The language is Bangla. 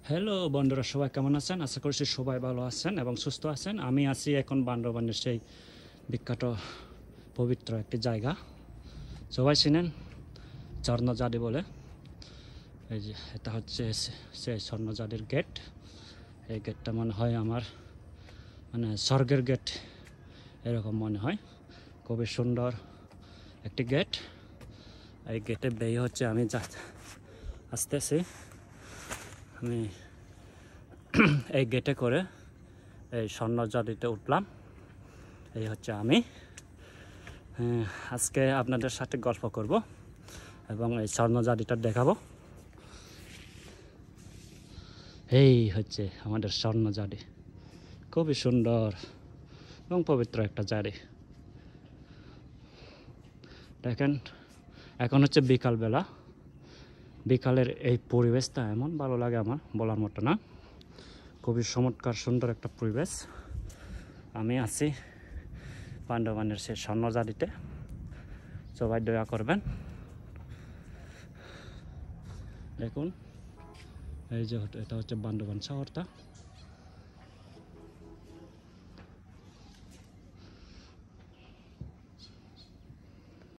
হ্যালো বন্ধুরা, সবাই কেমন আছেন? আশা করছি সবাই ভালো আছেন এবং সুস্থ আছেন। আমি আছি এখন বান্দরবানের সেই বিখ্যাত পবিত্র একটি জায়গা, সবাই চিনেন স্বর্ণজাদি বলে। এই যে এটা হচ্ছে সেই স্বর্ণজাদির গেট। এই গেটটা মনে হয় আমার স্বর্গের গেট এরকম মনে হয়। খুবই সুন্দর একটি গেট। এই গেটে বেয়ে হচ্ছে আমি আসতেছি। আমি এই গেটে করে এই স্বর্ণজাদিতে উঠলাম। এই হচ্ছে আমি। আজকে আপনাদের সাথে গল্প করব এবং এই স্বর্ণজাদিটা দেখাবো। এই হচ্ছে আমাদের স্বর্ণজাদি, খুবই সুন্দর এবং পবিত্র একটা জায়গা। দেখেন, এখন হচ্ছে বিকালবেলা। বিকালের এই পরিবেশটা এমন ভালো লাগে আমার, বলার মতো না। খুবই চমৎকার সুন্দর একটা পরিবেশ। আমি আছি বান্দরবানের সেই স্বর্ণজাদিতে। সবাই দয়া করবেন। দেখুন, এই যে এটা হচ্ছে বান্দরবান শহরটা।